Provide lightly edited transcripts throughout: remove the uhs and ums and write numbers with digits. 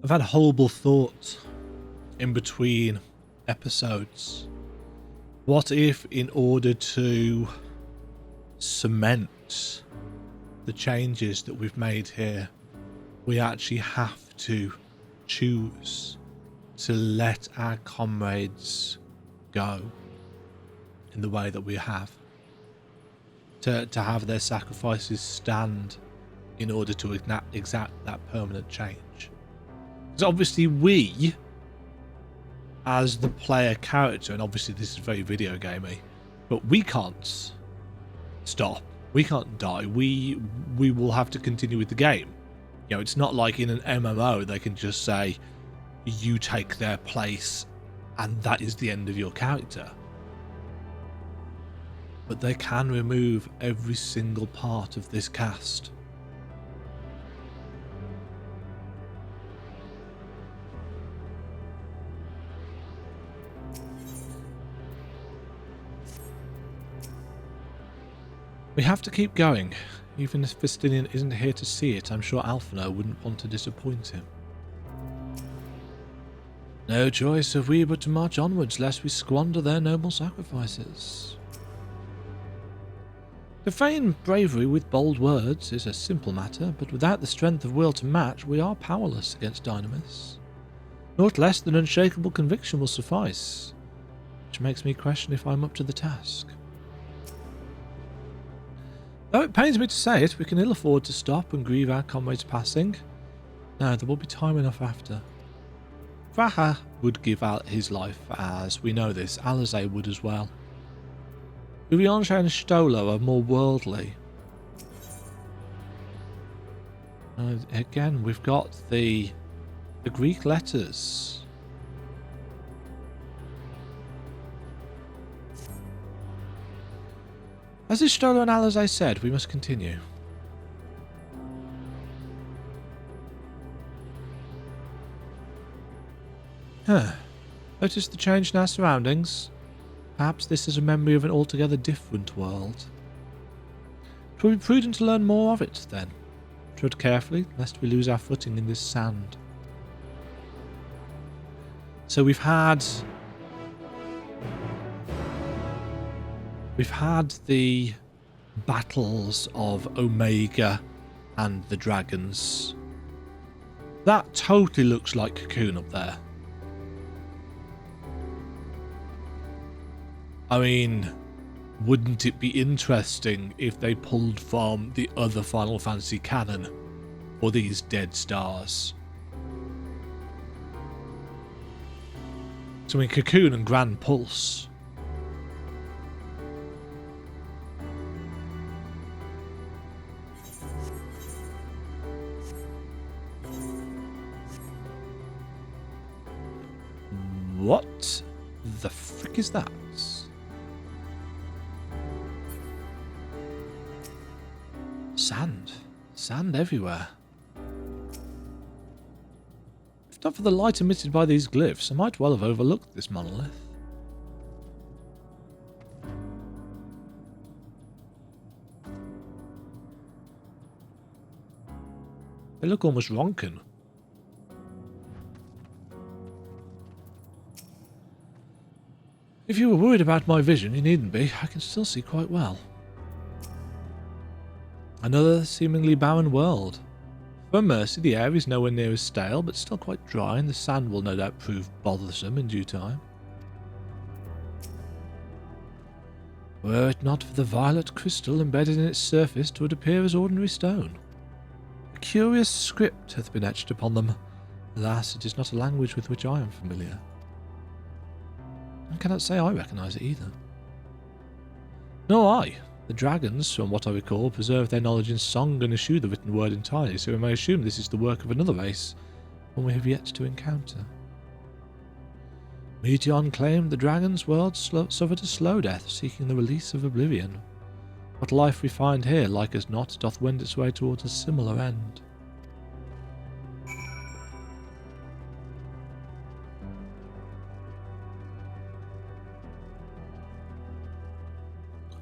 I've had a horrible thought in between episodes. What if, in order to cement the changes that we've made here, we actually have to choose to let our comrades go in the way that we have? To have their sacrifices stand in order to exact that permanent change. Because obviously we, as the player character, and obviously this is very video gamey, but we can't stop. We can't die. We will have to continue with the game. You know, it's not like in an MMO they can just say, you take their place and that is the end of your character. But they can remove every single part of this cast. We have to keep going. Even if Vistinian isn't here to see it, I'm sure Alphino wouldn't want to disappoint him. No choice have we but to march onwards, lest we squander their noble sacrifices. To feign bravery with bold words is a simple matter, but without the strength of will to match, we are powerless against Dynamis. Naught less than unshakable conviction will suffice, which makes me question if I'm up to the task. Though it pains me to say it, we can ill afford to stop and grieve our comrades' passing. No, there will be time enough after. Vraha would give out his life, as we know this. Alizé would as well. Uriansha and Stolo are more worldly. Again, we've got the Greek letters. As Stolo and Alizé said, we must continue. Notice the change in our surroundings? Perhaps this is a memory of an altogether different world. It will be prudent to learn more of it, then. Tread carefully, lest we lose our footing in this sand. So we've had the battles of Omega and the dragons. That totally looks like Cocoon up there. I mean, wouldn't it be interesting if they pulled from the other Final Fantasy canon for these dead stars? So I mean, Cocoon and Grand Pulse. What the frick is that? Sand everywhere. If not for the light emitted by these glyphs, I might well have overlooked this monolith. They look almost Ronken. If you were worried about my vision, you needn't be. I can still see quite well. Another seemingly barren world. For mercy, the air is nowhere near as stale, but still quite dry, and the sand will no doubt prove bothersome in due time. Were it not for the violet crystal embedded in its surface, it would appear as ordinary stone. A curious script hath been etched upon them. Alas, it is not a language with which I am familiar. I cannot say I recognise it either. Nor I. The dragons, from what I recall, preserve their knowledge in song and eschew the written word entirely, so we may assume this is the work of another race, one we have yet to encounter. Meteon claimed the dragon's world suffered a slow death, seeking the release of oblivion. What life we find here, like as not, doth wend its way towards a similar end.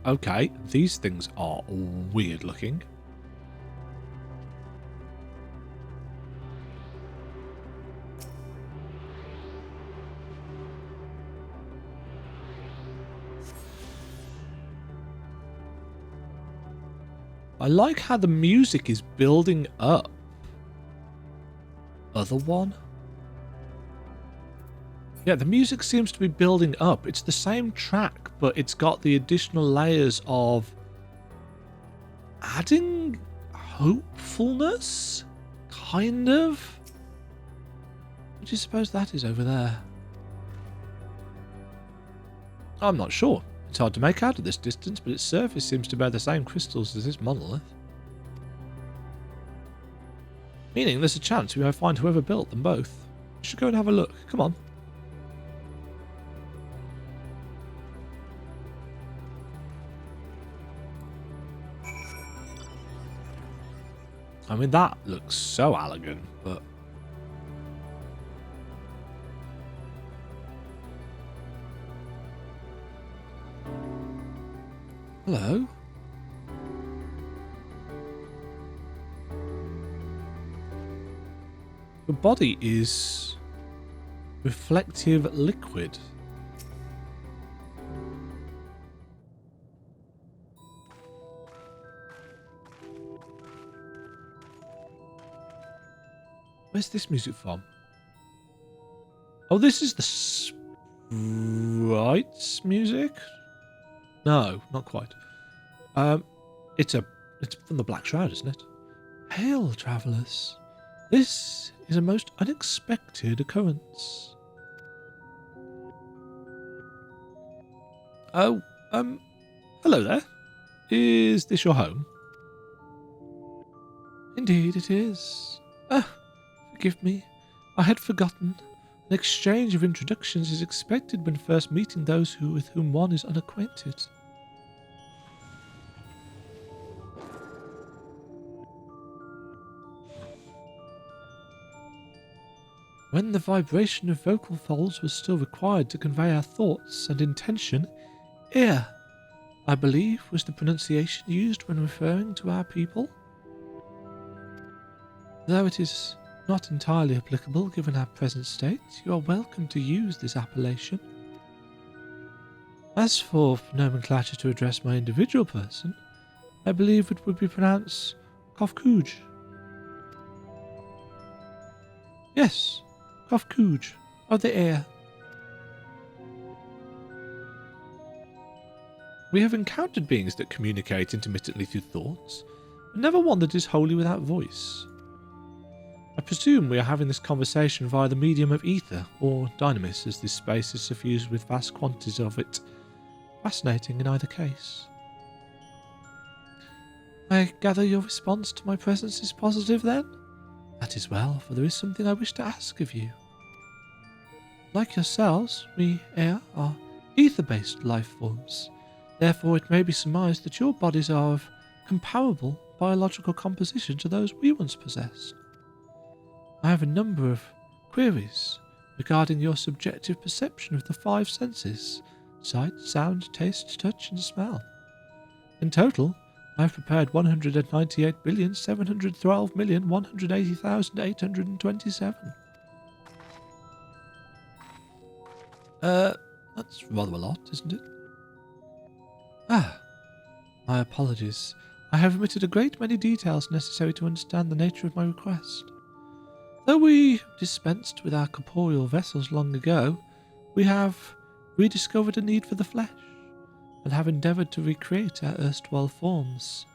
Okay, these things are weird looking. I like how the music is building up. Other one? Yeah, the music seems to be building up. It's the same track, but it's got the additional layers of adding hopefulness, kind of. What do you suppose that is over there? I'm not sure. It's hard to make out at this distance, but its surface seems to bear the same crystals as this monolith. Meaning there's a chance we may find whoever built them both. We should go and have a look. Come on. I mean, that looks so elegant, but... Hello? The body is reflective liquid. Where's this music from? Oh, this is the sprites music? No, not quite. It's from the Black Shroud, isn't it? Hail, travellers. This is a most unexpected occurrence. Oh, hello there. Is this your home? Indeed it is. Forgive me. I had forgotten. An exchange of introductions is expected when first meeting those with whom one is unacquainted. When the vibration of vocal folds was still required to convey our thoughts and intention, ear, I believe, was the pronunciation used when referring to our people. Though it is not entirely applicable given our present state, you are welcome to use this appellation. As for nomenclature to address my individual person, I believe it would be pronounced Kofkuj. Yes, Kofkuj, of the air. We have encountered beings that communicate intermittently through thoughts, but never one that is wholly without voice. I presume we are having this conversation via the medium of ether, or dynamis, as this space is suffused with vast quantities of it. Fascinating in either case. I gather your response to my presence is positive, then? That is well, for there is something I wish to ask of you. Like yourselves, we, air, are ether-based life forms. Therefore, it may be surmised that your bodies are of comparable biological composition to those we once possessed. I have a number of queries regarding your subjective perception of the five senses: sight, sound, taste, touch, and smell. In total, I have prepared 198,712,180,827. That's rather a lot, isn't it? My apologies. I have omitted a great many details necessary to understand the nature of my request. Though we dispensed with our corporeal vessels long ago, we have rediscovered a need for the flesh, and have endeavoured to recreate our erstwhile forms.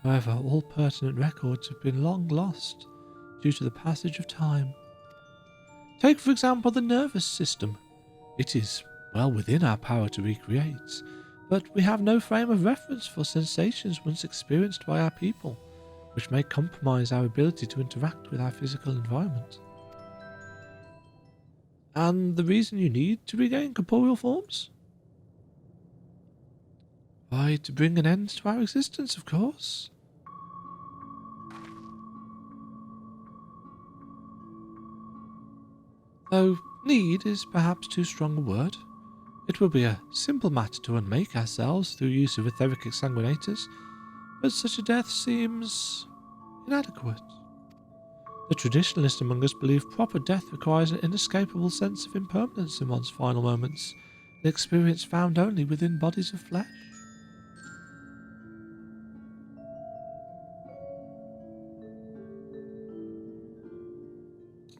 However, all pertinent records have been long lost due to the passage of time. Take, for example, the nervous system. It is well within our power to recreate, but we have no frame of reference for sensations once experienced by our people, which may compromise our ability to interact with our physical environment. And the reason you need to regain corporeal forms? Why, to bring an end to our existence, of course. Though need is perhaps too strong a word. It will be a simple matter to unmake ourselves through use of etheric exsanguinators, but such a death seems inadequate. The traditionalists among us believe proper death requires an inescapable sense of impermanence in one's final moments, an experience found only within bodies of flesh.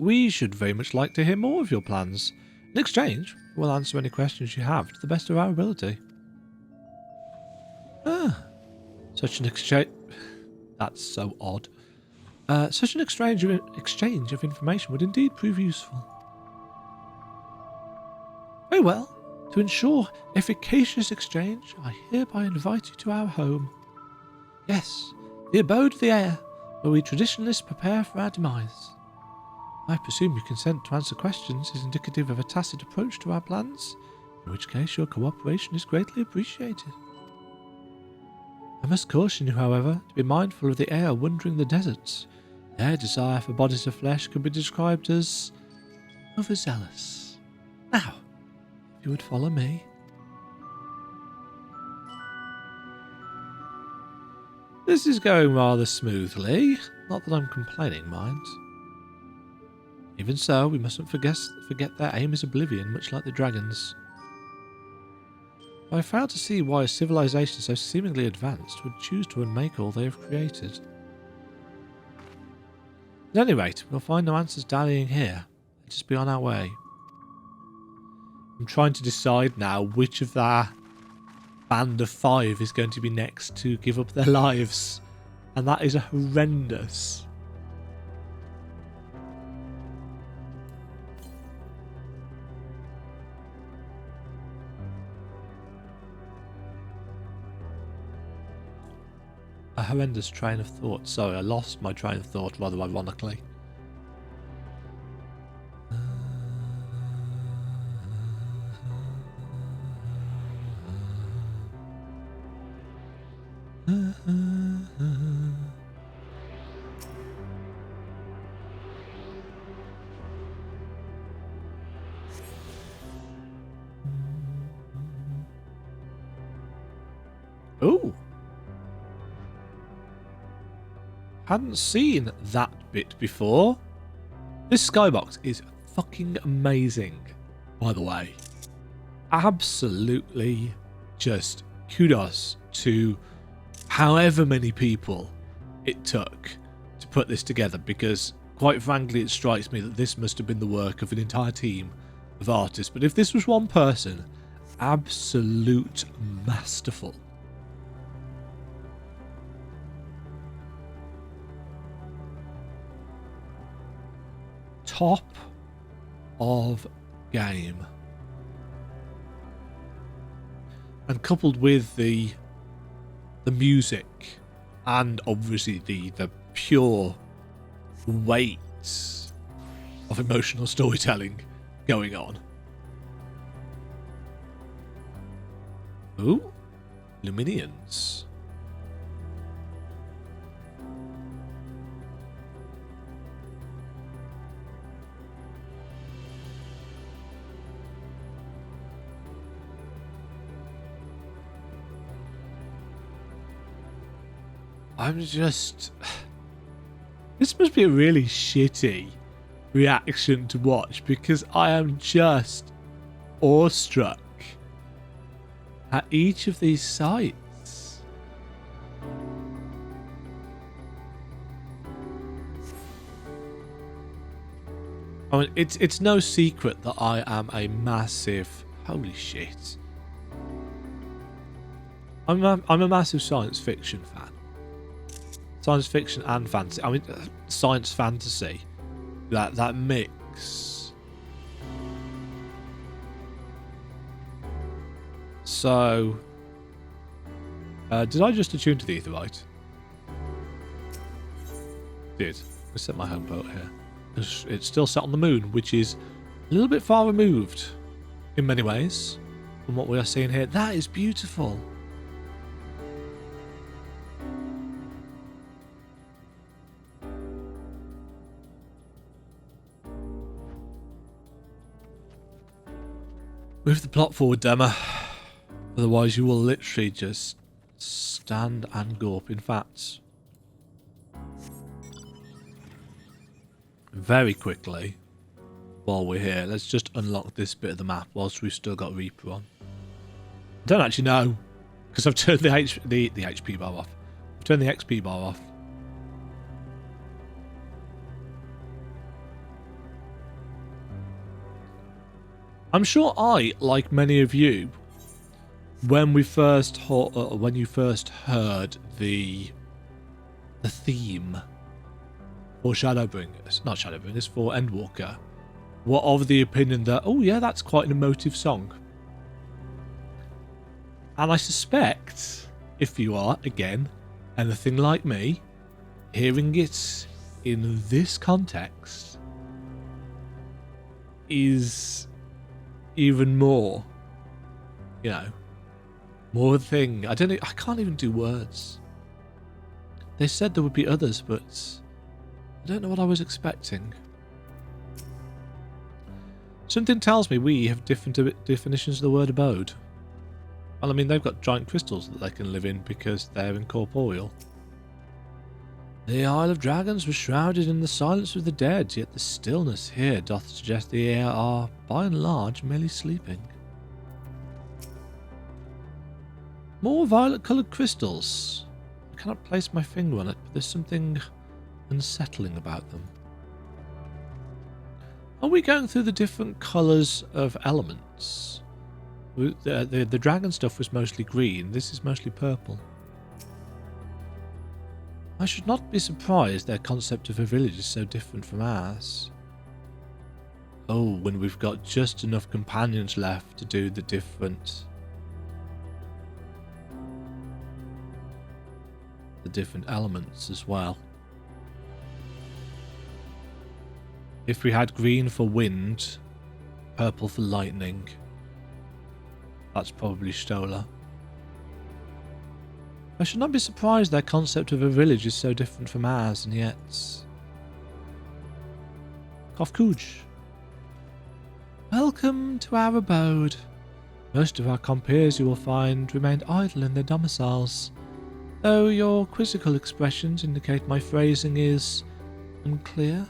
we should very much like to hear more of your plans. In exchange, we'll answer any questions you have to the best of our ability. Ah, such an exchange... That's so odd. Such an exchange of information would indeed prove useful. Very well. To ensure efficacious exchange, I hereby invite you to our home. Yes, the abode of the air, where we traditionalists prepare for our demise. I presume your consent to answer questions is indicative of a tacit approach to our plans, in which case your cooperation is greatly appreciated. I must caution you, however, to be mindful of the air wandering the deserts. Their desire for bodies of flesh can be described as overzealous. Now, if you would follow me. This is going rather smoothly. Not that I'm complaining, mind. Even so, we mustn't forget their aim is oblivion, much like the dragons. I fail to see why a civilization so seemingly advanced would choose to unmake all they have created. At any rate, we'll find no answers dallying here. Let's just be on our way. I'm trying to decide now which of our band of 5 is going to be next to give up their lives. And that is horrendous. A horrendous train of thought. Sorry, I lost my train of thought rather ironically. Ooh. Hadn't seen that bit before. This skybox is fucking amazing, by the way. Absolutely just kudos to however many people it took to put this together, because quite frankly it strikes me that this must have been the work of an entire team of artists. But if this was one person, absolute masterful. Top of game. And coupled with the music and obviously the pure weight of emotional storytelling going on. Ooh, Luminians. I'm just... This must be a really shitty reaction to watch, because I am just awestruck at each of these sites. I mean, it's no secret that I am a massive... Holy shit. I'm a massive science fiction fan. Science fiction and fantasy. I mean, science fantasy. That mix. So, did I just attune to the Aetherite? Did. I set my home boat here. It's still set on the moon, which is a little bit far removed in many ways from what we are seeing here. That is beautiful. Move the plot forward, Demma. Otherwise you will literally just stand and gawp. In fact, very quickly, while we're here, let's just unlock this bit of the map whilst we've still got Reaper on. I don't actually know, because I've turned the HP bar off. I've turned the XP bar off. I'm sure I, like many of you, when you first heard the theme for Shadowbringers, not Shadowbringers, for Endwalker, were of the opinion that, oh yeah, that's quite an emotive song. And I suspect, if you are, again, anything like me, hearing it in this context is even more, you know, more of a thing. I can't even do words. They said there would be others, but I don't know what I was expecting. Something tells me we have different definitions of the word abode. Well, I mean, they've got giant crystals that they can live in because they're incorporeal. The Isle of Dragons was shrouded in the silence of the dead, yet the stillness here doth suggest the air are, by and large, merely sleeping. More violet-coloured crystals. I cannot place my finger on it, but there's something unsettling about them. Are we going through the different colours of elements? The dragon stuff was mostly green, this is mostly purple. I should not be surprised their concept of a village is so different from ours. Oh, when we've got just enough companions left to do the different elements as well. If we had green for wind, purple for lightning, that's probably Stola. I should not be surprised their concept of a village is so different from ours, and yet... Kofkuj. Welcome to our abode. Most of our compeers, you will find, remained idle in their domiciles, though your quizzical expressions indicate my phrasing is unclear.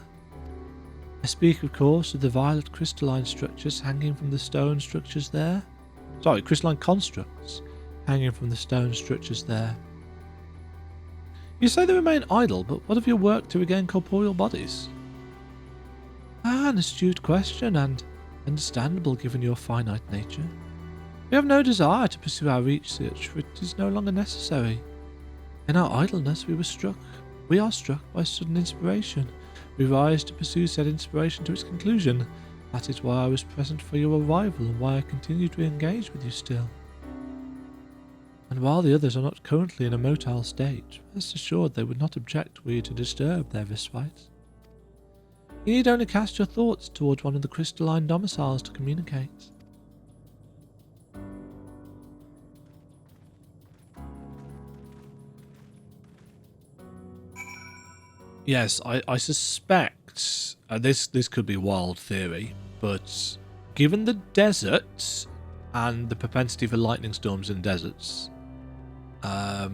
I speak, of course, of the violet crystalline structures hanging from the stone structures there. Sorry, crystalline constructs hanging from the stone structures there. You say they remain idle, but what of your work to regain corporeal bodies? An astute question, and understandable given your finite nature. We have no desire to pursue our research, for it is no longer necessary. In our idleness we are struck by sudden inspiration. We rise to pursue said inspiration to its conclusion. That is why I was present for your arrival, and why I continue to engage with you still. And while the others are not currently in a motile state, rest assured they would not object were you to disturb their respite. You need only cast your thoughts towards one of the crystalline domiciles to communicate. Yes, I suspect this could be wild theory, but given the desert and the propensity for lightning storms in deserts, at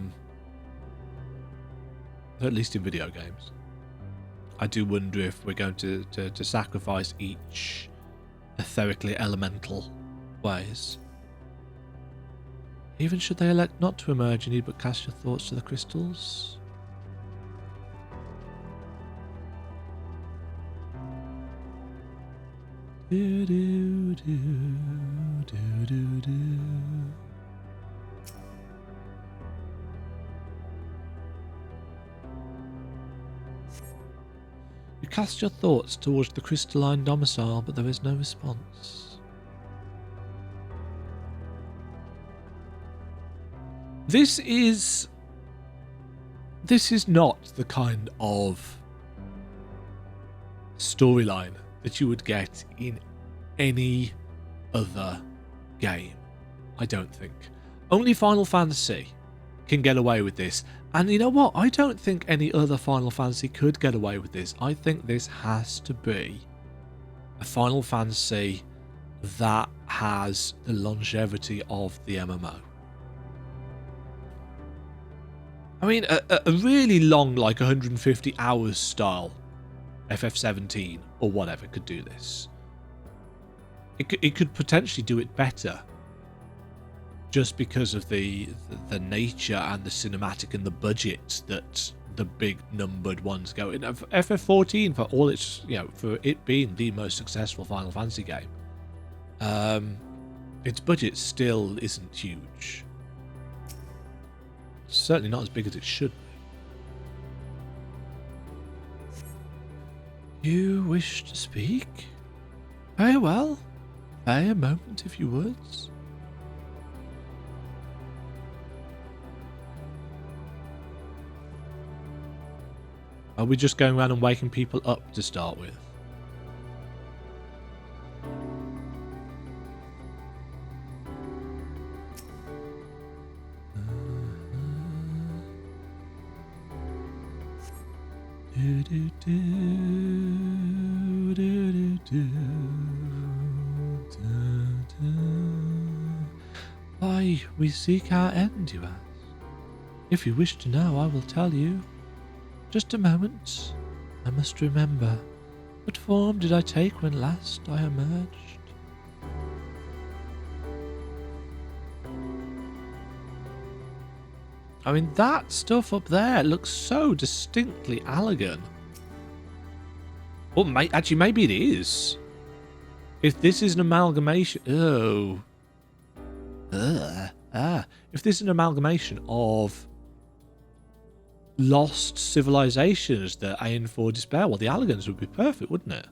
least in video games, I do wonder if we're going to sacrifice each etherically elemental ways. Even should they elect not to emerge, you need but cast your thoughts to the crystals. Do, do, do, do, do, do. You cast your thoughts towards the crystalline domicile, but there is no response. This is not the kind of storyline that you would get in any other game, I don't think. Only Final Fantasy can get away with this. And you know what? I don't think any other Final Fantasy could get away with this. I think this has to be a Final Fantasy that has the longevity of the MMO. I mean, a really long, like 150 hours style FF17 or whatever could do this. It could potentially do it better, just because of the nature and the cinematic and the budget that the big numbered ones go in. FF14, for all its, for it being the most successful Final Fantasy game, its budget still isn't huge. It's certainly not as big as it should be. You wish to speak? Very well. Pray a moment if you would. Are we just going around and waking people up to start with? Why, we seek our end, you ask. If you wish to know, I will tell you. Just a moment. I must remember. What form did I take when last I emerged? I mean, that stuff up there looks so distinctly Allegan. Well, actually, maybe it is. If this is an amalgamation... Oh. If this is an amalgamation of lost civilizations that aim for despair, well, the Allegans would be perfect, wouldn't it?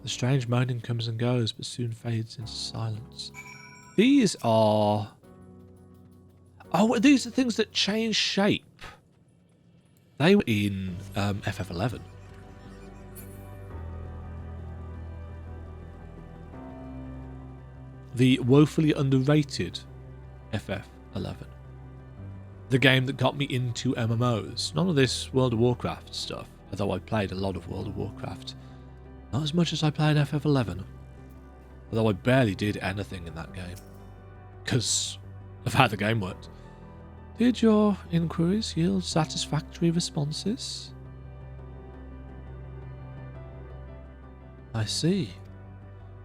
The strange moaning comes and goes, but soon fades into silence. These are... Oh, these are things that change shape. They were in FF11. The woefully underrated FF11. The game that got me into MMOs. None of this World of Warcraft stuff, although I played a lot of World of Warcraft. Not as much as I played FF11. Although I barely did anything in that game. Because of how the game worked. Did your inquiries yield satisfactory responses? I see.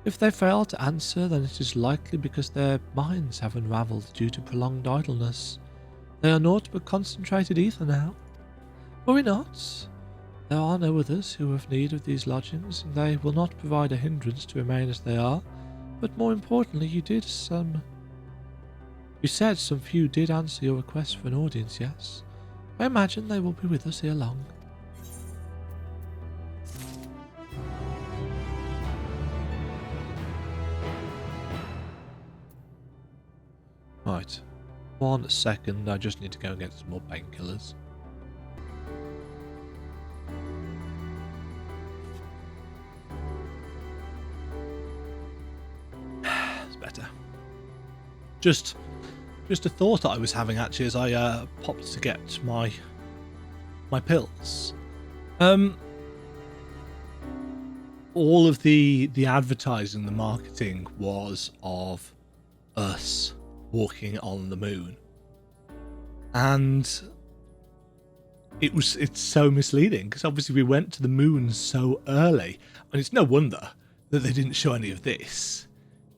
If they fail to answer, then it is likely because their minds have unravelled due to prolonged idleness. They are naught but concentrated ether now. Worry not. There are no others who have need of these lodgings, and they will not provide a hindrance to remain as they are. But more importantly, you said some few did answer your request for an audience, yes? I imagine they will be with us ere long. Right. 1 second, I just need to go and get some more painkillers. It's better. Just a thought I was having actually as I popped to get my pills. All of the advertising, the marketing was of us walking on the moon, and it's so misleading because obviously we went to the moon so early, and it's no wonder that they didn't show any of this.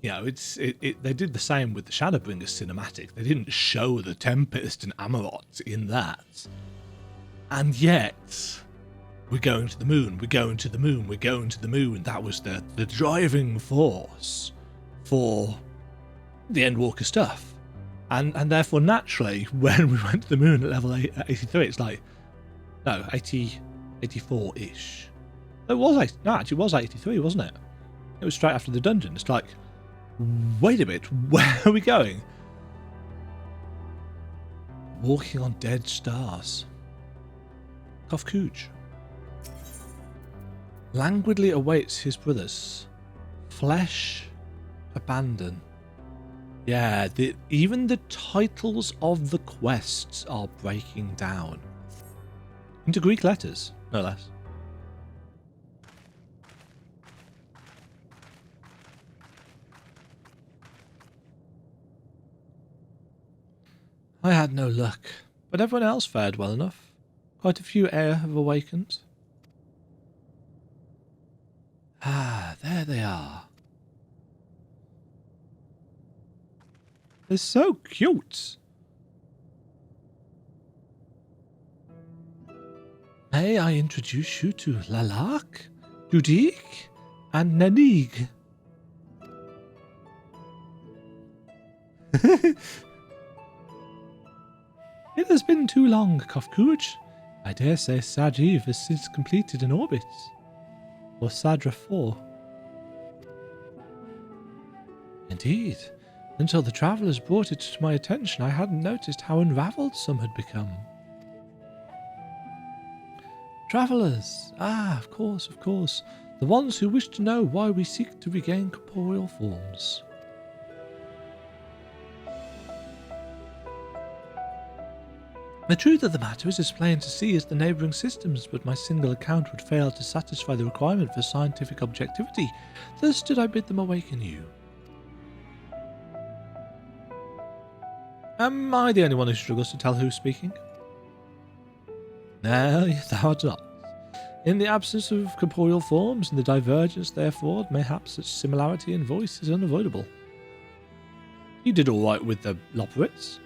You know, they did the same with the Shadowbringers cinematic. They didn't show the Tempest and Amarot in that. And yet, we're going to the moon, we're going to the moon, we're going to the moon. That was the driving force for the Endwalker stuff. And therefore, naturally, when we went to the moon at level 83, it's like, no, 84-ish. It was 83, wasn't it? It was straight after the dungeon. It's like, wait a minute, where are we going? Walking on dead stars. Kofkuj languidly awaits his brothers. Flesh abandon. Yeah, even the titles of the quests are breaking down. Into Greek letters, no less. I had no luck, but everyone else fared well enough. Quite a few heir have awakened. Ah, there they are. They're so cute. May I introduce you to Lalak, Dudik, and Nanig? It has been too long, Kofkuj. I dare say Sacri has since completed an orbit. Or Sadra 4. Indeed. Until the travellers brought it to my attention, I hadn't noticed how unravelled some had become. Travellers! Ah, of course, of course. The ones who wish to know why we seek to regain corporeal forms. The truth of the matter is as plain to see as the neighbouring systems, but my single account would fail to satisfy the requirement for scientific objectivity. Thus did I bid them awaken you. Am I the only one who struggles to tell who's speaking? No, thou art not. In the absence of corporeal forms and the divergence they afford, mayhap such similarity in voice is unavoidable. You did all right with the Loporits.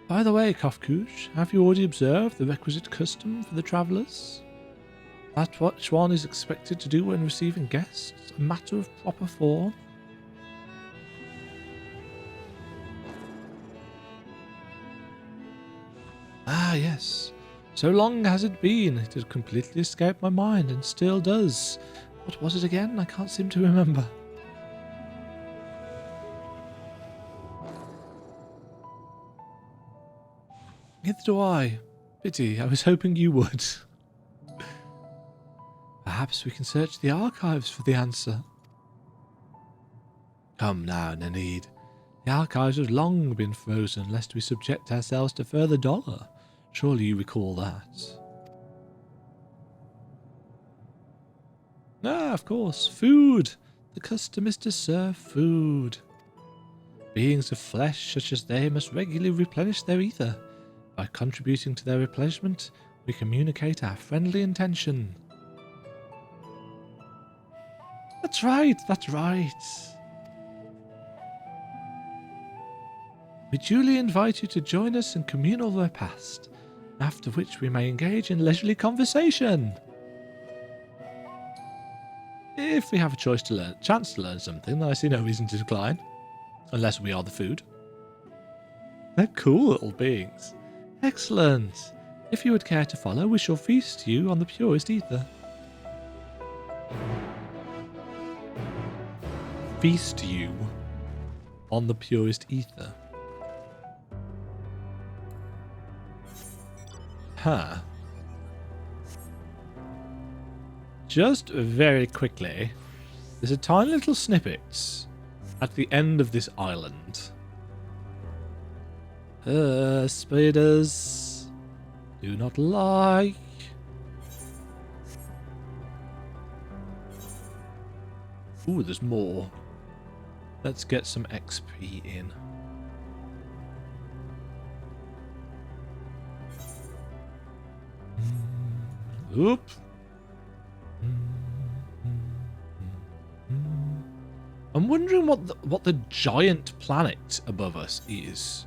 By the way, Kofkuj, have you already observed the requisite custom for the travellers? That which one is expected to do when receiving guests, a matter of proper form? Ah, yes. So long has it been, it had completely escaped my mind, and still does. What was it again? I can't seem to remember. Neither do I. Pity, I was hoping you would. Perhaps we can search the archives for the answer. Come now, no need. The archives have long been frozen, lest we subject ourselves to further dollar. Surely you recall that. Ah, of course. Food. The custom is to serve food. Beings of flesh such as they must regularly replenish their ether. By contributing to their replenishment, we communicate our friendly intention. That's right, that's right. We duly invite you to join us in communal repast, after which we may engage in leisurely conversation. If we have a chance to learn something, then I see no reason to decline, unless we are the food. They're cool little beings. Excellent. If you would care to follow, we shall feast you on the purest ether. Feast you on the purest ether. Huh. Just very quickly, there's a tiny little snippet at the end of this island. Spiders do not like. Ooh, there's more. Let's get some XP in. Oop. I'm wondering what the giant planet above us is.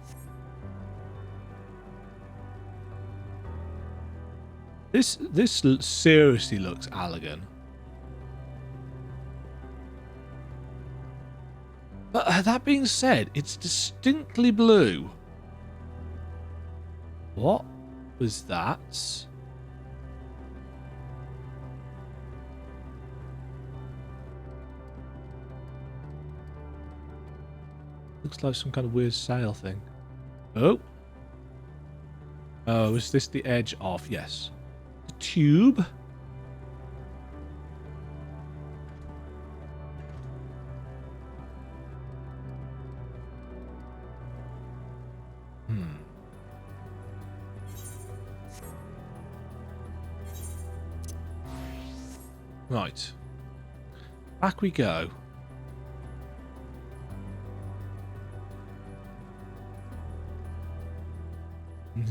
This seriously looks Allagan. But that being said, it's distinctly blue. What was that? Looks like some kind of weird sail thing. Oh. Oh, is this the edge of? Yes. The tube. Right. Back we go. Yeah.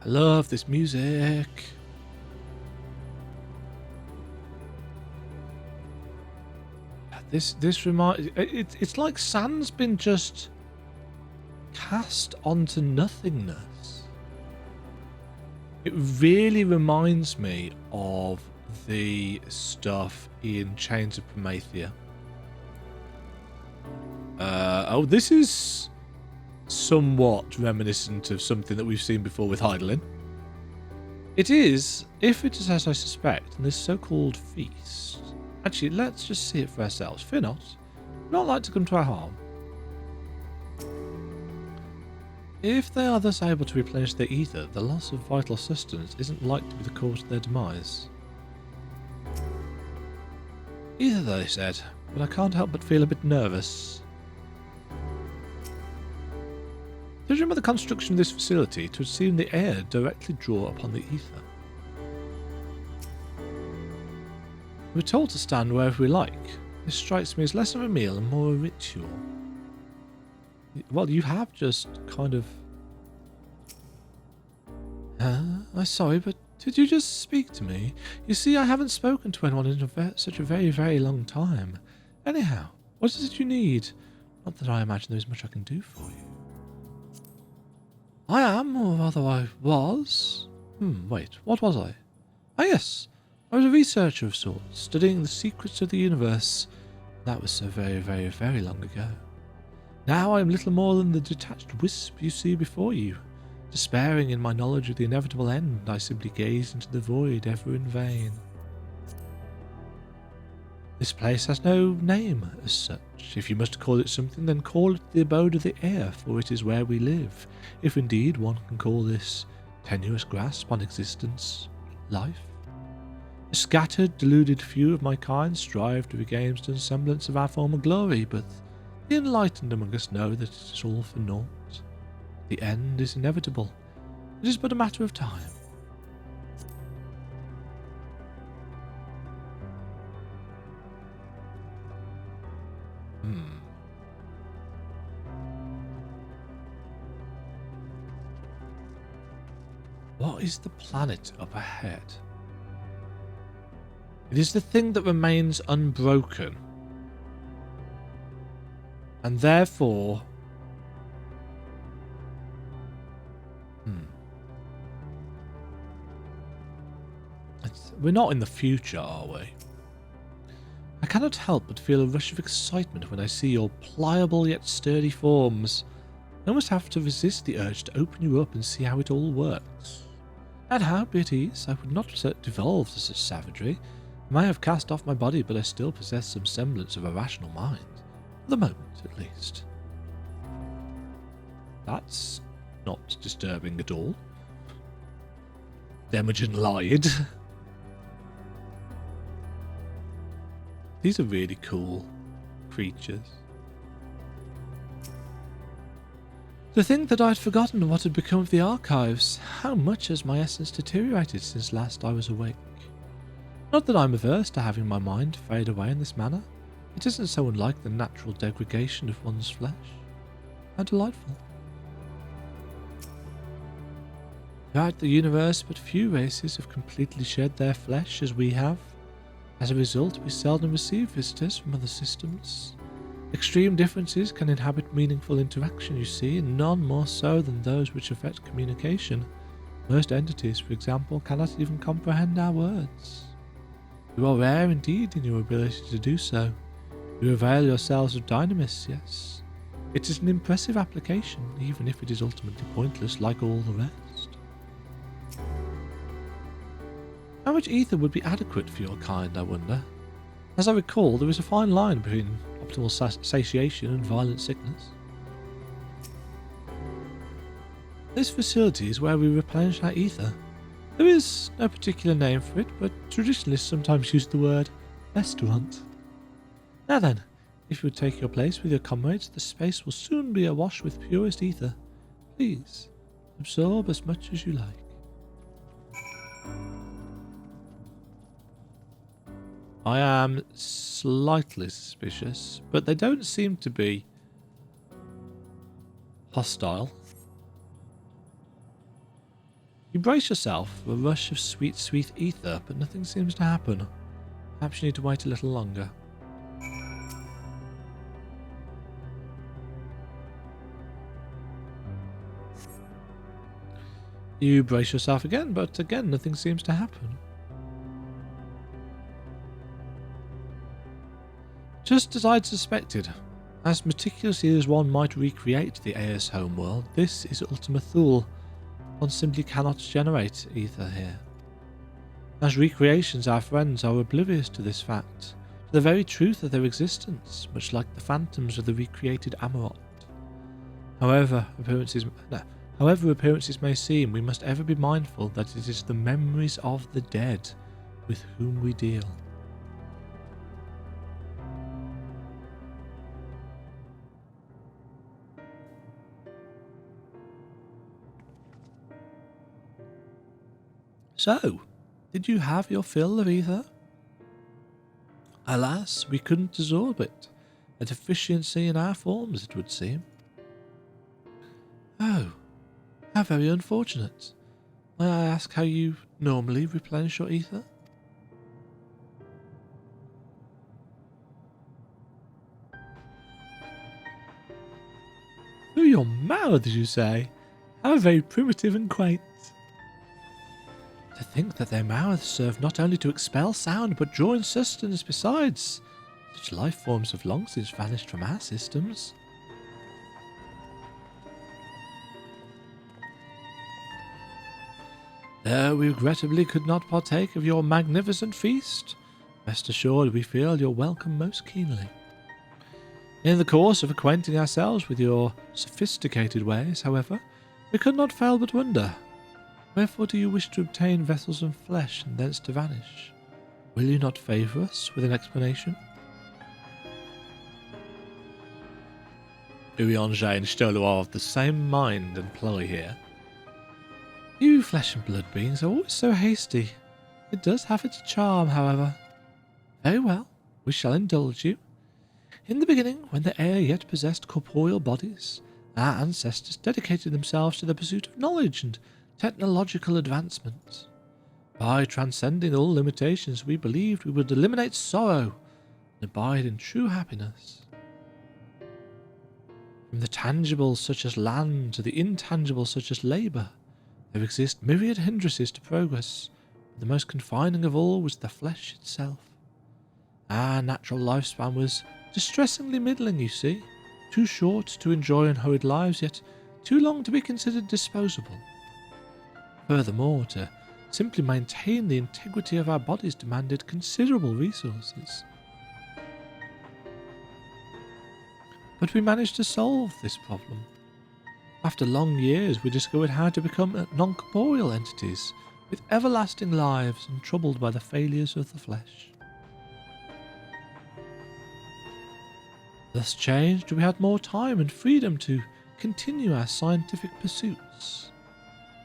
I love this music. This reminds it's like sand's been just cast onto nothingness. It really reminds me of the stuff in Chains of Promathia. Oh, this is somewhat reminiscent of something that we've seen before with Heidelin. It is, if it is as I suspect, in this so-called feast. Actually, let's just see it for ourselves. Fear not. Would not like to come to our harm. If they are thus able to replenish their ether, the loss of vital sustenance isn't likely to be the cause of their demise. Ether, they said, but I can't help but feel a bit nervous. Judging by the construction of this facility, it would seem the air directly draw upon the ether. We're told to stand wherever we like. This strikes me as less of a meal and more a ritual. Well, you have just kind of... I'm sorry, but did you just speak to me? You see, I haven't spoken to anyone in such a very, very long time. Anyhow, what is it you need? Not that I imagine there is much I can do for you. I am, or rather I was. Wait, what was I? Ah, yes. I was a researcher of sorts, studying the secrets of the universe. That was so very, very, very long ago. Now I am little more than the detached wisp you see before you. Despairing in my knowledge of the inevitable end, I simply gaze into the void ever in vain. This place has no name as such. If you must call it something, then call it the abode of the air, for it is where we live, if indeed one can call this tenuous grasp on existence life. A scattered, deluded few of my kind strive to regain some semblance of our former glory, but the enlightened among us know that it is all for naught. The end is inevitable. It is but a matter of time. What is the planet up ahead? It is the thing that remains unbroken. And therefore... We're not in the future, are we? I cannot help but feel a rush of excitement when I see your pliable yet sturdy forms. I almost have to resist the urge to open you up and see how it all works. And how, be at ease, I would not devolve to such savagery. I may have cast off my body, but I still possess some semblance of a rational mind. For the moment, at least. That's not disturbing at all. Demagen lied. These are really cool creatures. To think that I'd forgotten what had become of the archives. How much has my essence deteriorated since last I was awake? Not that I'm averse to having my mind fade away in this manner. It isn't so unlike the natural degradation of one's flesh. How delightful. Throughout the universe, but few races have completely shed their flesh as we have. As a result, we seldom receive visitors from other systems. Extreme differences can inhibit meaningful interaction, you see, and none more so than those which affect communication. Most entities, for example, cannot even comprehend our words. You are rare indeed in your ability to do so. You avail yourselves of dynamis, yes. It is an impressive application, even if it is ultimately pointless like all the rest. How much ether would be adequate for your kind, I wonder? As I recall, there is a fine line between optimal satiation and violent sickness. This facility is where we replenish our ether. There is no particular name for it, but traditionalists sometimes use the word restaurant. Now then, if you would take your place with your comrades, the space will soon be awash with purest ether. Please, absorb as much as you like. I am slightly suspicious, but they don't seem to be hostile. You brace yourself for a rush of sweet, sweet ether, but nothing seems to happen. Perhaps you need to wait a little longer. You brace yourself again, but again nothing seems to happen. Just as I'd suspected. As meticulously as one might recreate the Aea's homeworld, this is Ultima Thule. One simply cannot generate ether here. As recreations, our friends are oblivious to this fact, to the very truth of their existence, much like the phantoms of the recreated Amarot. However appearances may seem, we must ever be mindful that it is the memories of the dead with whom we deal. So, did you have your fill of ether? Alas, we couldn't absorb it. A deficiency in our forms, it would seem. Oh, how very unfortunate. May I ask how you normally replenish your ether? Through your mouth, did you say? How very primitive and quaint. To think that their mouths serve not only to expel sound, but draw in sustenance besides. Such life forms have long since vanished from our systems. Though we regrettably could not partake of your magnificent feast, rest assured we feel your welcome most keenly. In the course of acquainting ourselves with your sophisticated ways, however, we could not fail but wonder, wherefore do you wish to obtain vessels and flesh and thence to vanish? Will you not favour us with an explanation? Urianger and Stolar are of the same mind and ploy here. You flesh and blood beings are always so hasty. It does have its charm, however. Very well, we shall indulge you. In the beginning, when the air yet possessed corporeal bodies, our ancestors dedicated themselves to the pursuit of knowledge and technological advancement. By transcending all limitations, we believed we would eliminate sorrow and abide in true happiness. From the tangible such as land to the intangible such as labour, there exist myriad hindrances to progress, but the most confining of all was the flesh itself. Our natural lifespan was distressingly middling, you see, too short to enjoy unhurried lives, yet too long to be considered disposable. Furthermore, to simply maintain the integrity of our bodies demanded considerable resources. But we managed to solve this problem. After long years, we discovered how to become non-corporeal entities, with everlasting lives untroubled by the failures of the flesh. Thus changed, we had more time and freedom to continue our scientific pursuits.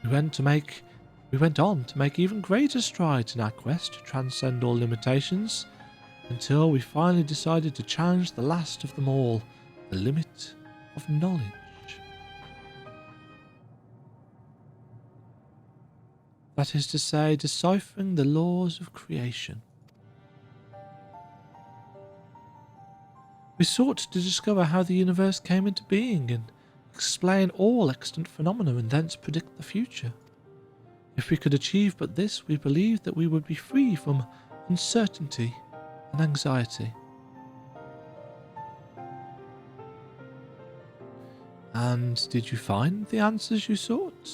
We went on to make even greater strides in our quest to transcend all limitations, until we finally decided to challenge the last of them all, the limit of knowledge. That is to say, deciphering the laws of creation. We sought to discover how the universe came into being and explain all extant phenomena and thence predict the future. If we could achieve but this, we believed that we would be free from uncertainty and anxiety. And did you find the answers you sought?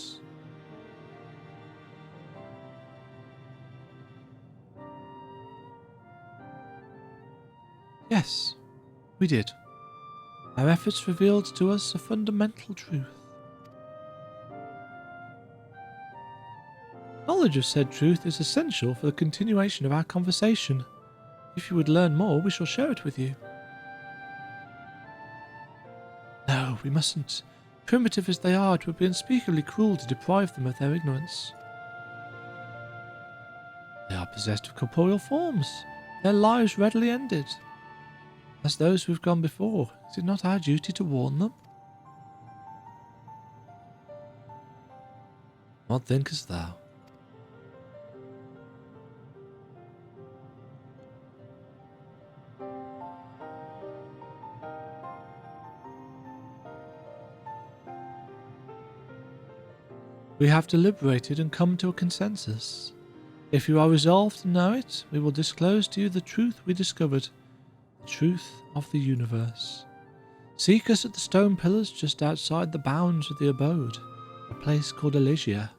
Yes, we did. Our efforts revealed to us a fundamental truth. Knowledge of said truth is essential for the continuation of our conversation. If you would learn more, we shall share it with you. No, we mustn't. Primitive as they are, it would be unspeakably cruel to deprive them of their ignorance. They are possessed of corporeal forms, their lives readily ended. As those who have gone before, is it not our duty to warn them? What thinkest thou? We have deliberated and come to a consensus. If you are resolved to know it, we will disclose to you the truth we discovered. The truth of the universe. Seek us at the stone pillars just outside the bounds of the abode, a place called Elysia.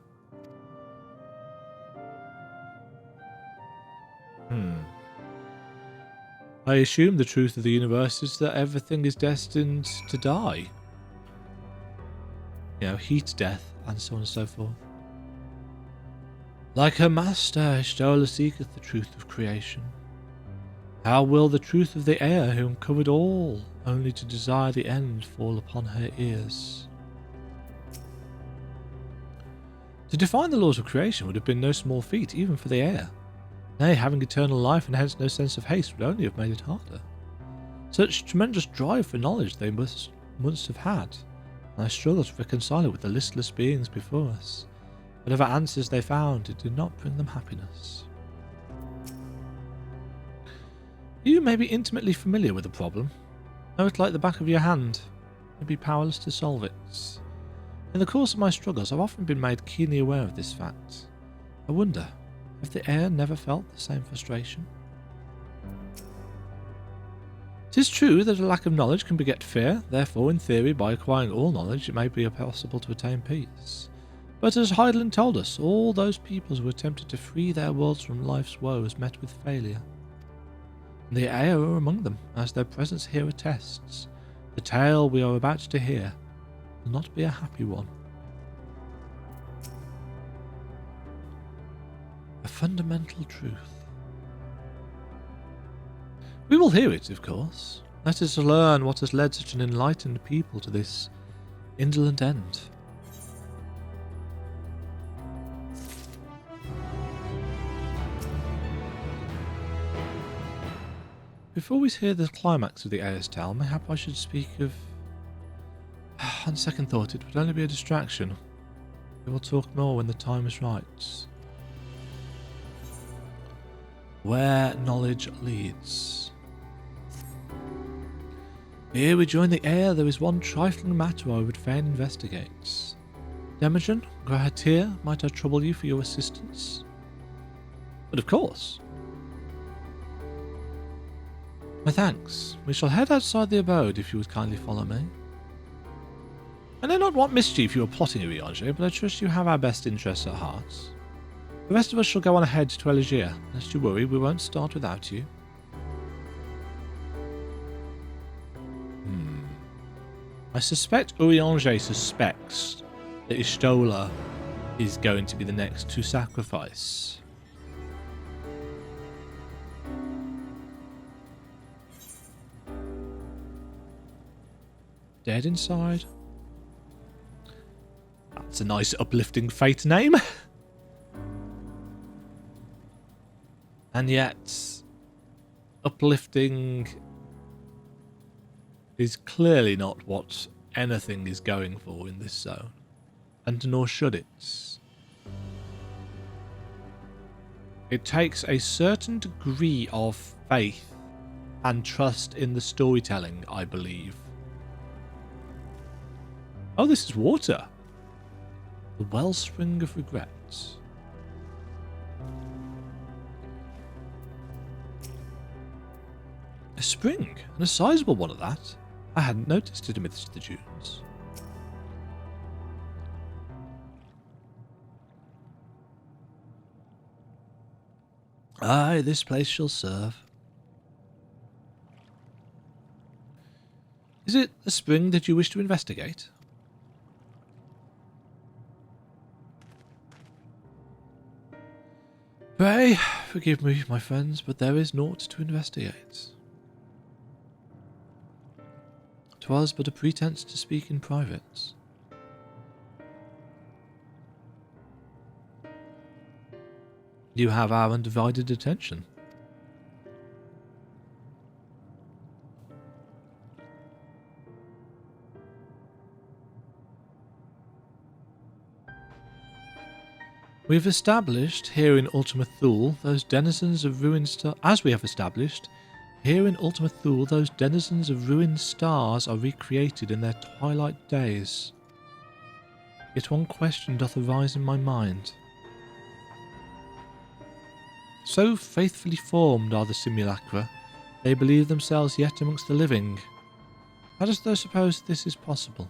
I assume the truth of the universe is that everything is destined to die. You know, heat death, and so on and so forth. Like her master, Ishtola seeketh the truth of creation. How will the truth of the air who uncovered all, only to desire the end, fall upon her ears? To define the laws of creation would have been no small feat, even for the air. Nay, having eternal life and hence no sense of haste would only have made it harder. Such tremendous drive for knowledge they must have had, and I struggle to reconcile it with the listless beings before us. Whatever answers they found, it did not bring them happiness. You may be intimately familiar with the problem, know it like the back of your hand, and be powerless to solve it. In the course of my struggles, I've often been made keenly aware of this fact. I wonder, have the air never felt the same frustration? 'Tis true that a lack of knowledge can beget fear, therefore, in theory, by acquiring all knowledge, it may be possible to attain peace. But as Heidelin told us, all those peoples who attempted to free their worlds from life's woes met with failure. And the Air are among them, as their presence here attests. The tale we are about to hear will not be a happy one. A fundamental truth. We will hear it, of course. Let us learn what has led such an enlightened people to this indolent end. Before we hear the climax of the Ayer's tale, mayhap I should speak of... On second thought, it would only be a distraction. We will talk more when the time is right. Where knowledge leads. Ere we join the Ayer, there is one trifling matter I would fain investigate. Demajan, Grahatir, might I trouble you for your assistance? But of course. My thanks. We shall head outside the abode if you would kindly follow me. I know not what mischief you are plotting, Urianger, but I trust you have our best interests at heart. The rest of us shall go on ahead to Elysia. Lest you worry, we won't start without you. I suspect Urianger suspects that Ishtola is going to be the next to sacrifice. Dead inside. That's a nice uplifting fate name. And yet, uplifting is clearly not what anything is going for in this zone. And nor should it. It takes a certain degree of faith and trust in the storytelling, I believe. Oh, this is water. The wellspring of regret. A spring, and a sizable one at that. I hadn't noticed it amidst the dunes. Aye, this place shall serve. Is it a spring that you wish to investigate? Pray, forgive me, my friends, but there is naught to investigate. 'Twas but a pretense to speak in private. You have our undivided attention. We have established here in Ultima Thule those denizens of ruined stars. As we have established, here in Ultima Thule those denizens of ruined stars are recreated in their twilight days. Yet one question doth arise in my mind. So faithfully formed are the simulacra, They believe themselves yet amongst the living. How dost thou suppose this is possible?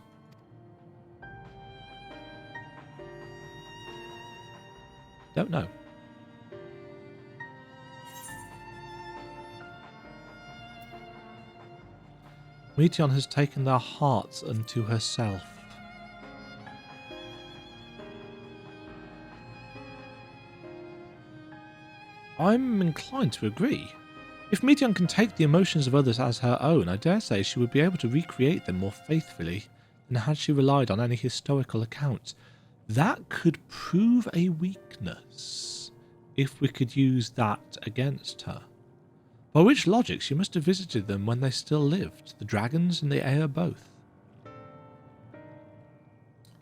Don't know. Meteon has taken their hearts unto herself. I'm inclined to agree. If Meteon can take the emotions of others as her own, I dare say she would be able to recreate them more faithfully than had she relied on any historical account. That could prove a weakness, if we could use that against her. By which logic she must have visited them when they still lived, the dragons and the air both.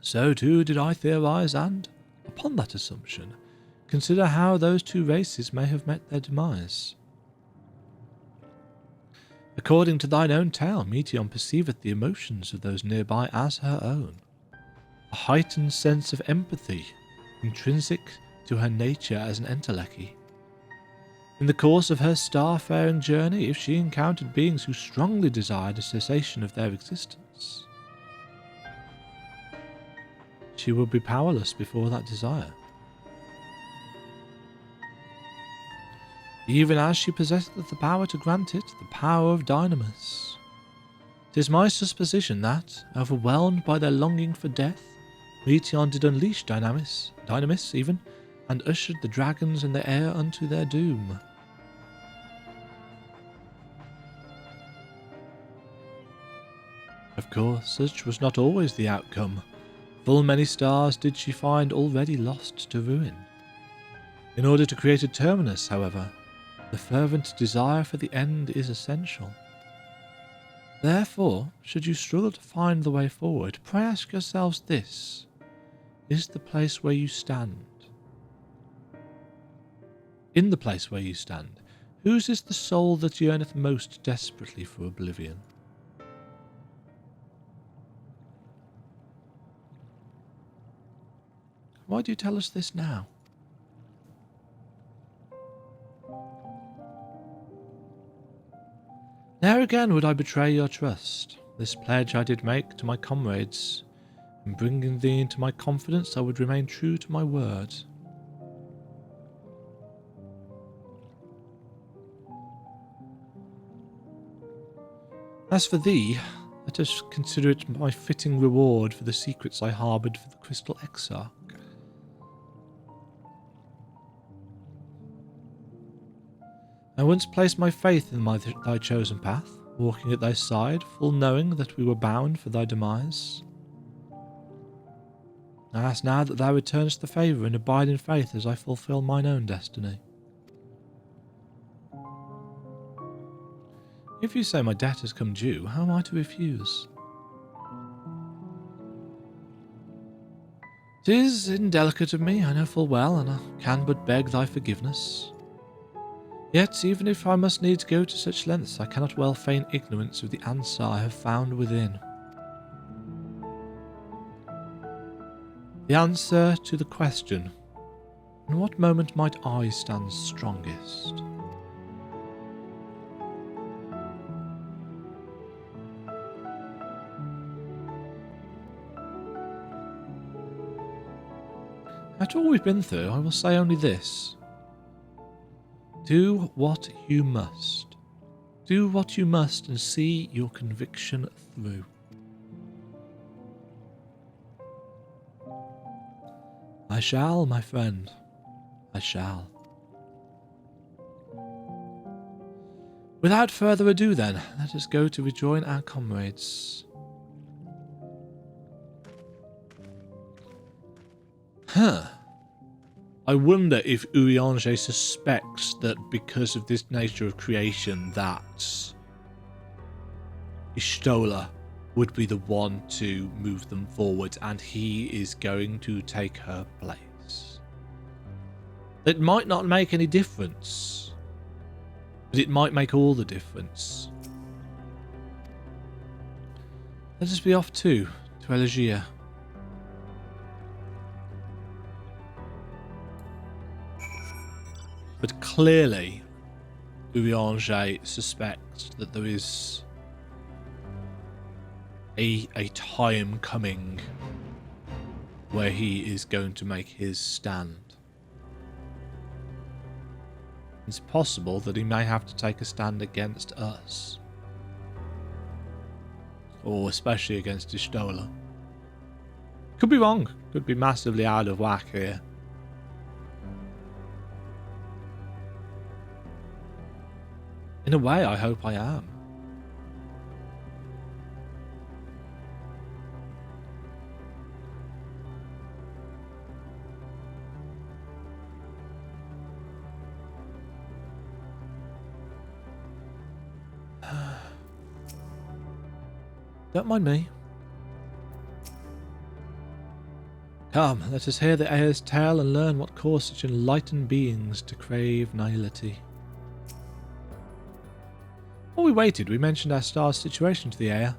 So too did I theorize, and, upon that assumption, consider how those two races may have met their demise. According to thine own tale, Meteon perceiveth the emotions of those nearby as her own. A heightened sense of empathy, intrinsic to her nature as an Endeleke. In the course of her star-faring journey, if she encountered beings who strongly desired a cessation of their existence, she would be powerless before that desire. Even as she possesseth the power to grant it, the power of Dynamis. 'Tis my supposition that, overwhelmed by their longing for death, Meteon did unleash Dynamis even, and ushered the dragons and the air unto their doom. Of course, such was not always the outcome. Full many stars did she find already lost to ruin. In order to create a terminus, however, the fervent desire for the end is essential. Therefore, should you struggle to find the way forward, pray ask yourselves this: is the place where you stand? In the place where you stand, whose is the soul that yearneth most desperately for oblivion? Why do you tell us this now? Ne'er again would I betray your trust. This pledge I did make to my comrades. In bringing thee into my confidence, I would remain true to my word. As for thee, let us consider it my fitting reward for the secrets I harboured for the Crystal Exarch. I once placed my faith in thy chosen path, walking at thy side, full knowing that we were bound for thy demise. I ask now that thou returnest the favour and abide in faith as I fulfil mine own destiny. If you say my debt has come due, how am I to refuse? 'Tis indelicate of me, I know full well, and I can but beg thy forgiveness. Yet, even if I must needs go to such lengths, I cannot well feign ignorance of the answer I have found within. The answer to the question, in what moment might I stand strongest? After all we've been through, I will say only this. Do what you must. Do what you must and see your conviction through. I shall, my friend. I shall. Without further ado then, let us go to rejoin our comrades. I wonder if Urianger suspects that because of this nature of creation that Y'shtola would be the one to move them forward and he is going to take her place. It might not make any difference, but it might make all the difference. Let us be off to Elegia. But clearly, Urianger suspects that there is a time coming where he is going to make his stand. It's possible that he may have to take a stand against us. Or especially against Ishtola. Could be wrong. Could be massively out of whack here. In a way, I hope I am. Don't mind me. Come, let us hear the Ayah's tale and learn what caused such enlightened beings to crave nihility. While we waited, we mentioned our star's situation to the Ayah.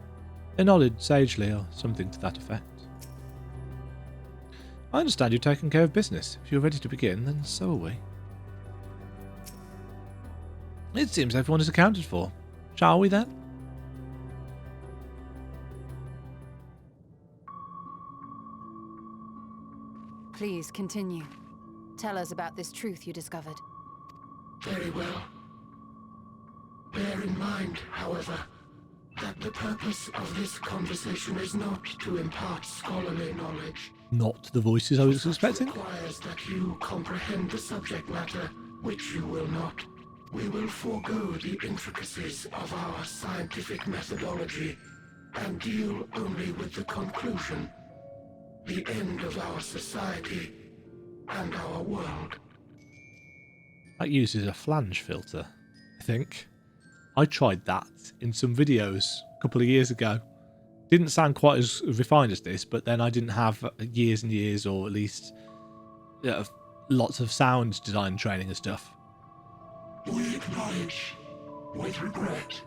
They nodded sagely, or something to that effect. I understand you're taking care of business. If you're ready to begin, then so are we. It seems everyone is accounted for. Shall we then? Please continue. Tell us about this truth you discovered. Very well. Bear in mind, however, that the purpose of this conversation is not to impart scholarly knowledge. Not the voices I was expecting. It requires that you comprehend the subject matter, which you will not. We will forego the intricacies of our scientific methodology and deal only with the conclusion. The end of our society and our world. That uses a flange filter, I think. I tried that in some videos a couple of years ago. Didn't sound quite as refined as this, but then I didn't have years and years, or at least lots of sound design training and stuff. We acknowledge, with regret,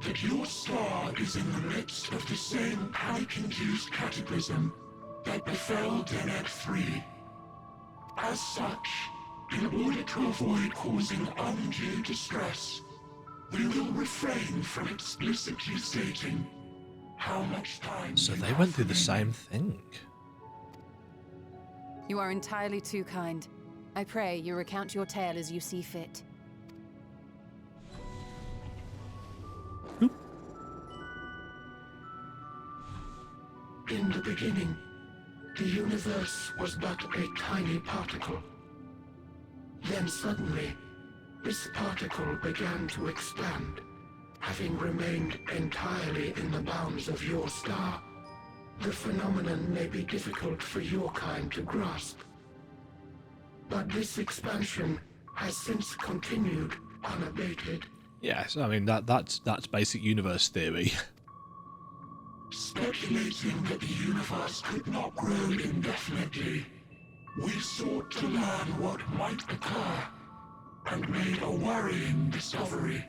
that your star is in the midst of the same panic-induced cataclysm that befell Deneb 3. As such, in order to avoid causing undue distress, we will refrain from explicitly stating how much time. So they went through the same thing. You are entirely too kind. I pray you recount your tale as you see fit. Oop. In the beginning, the universe was but a tiny particle. Then suddenly, this particle began to expand. Having remained entirely in the bounds of your star, the phenomenon may be difficult for your kind to grasp. But this expansion has since continued unabated. Yes, I mean that's basic universe theory. Speculating that the universe could not grow indefinitely, we sought to learn what might occur, and made a worrying discovery.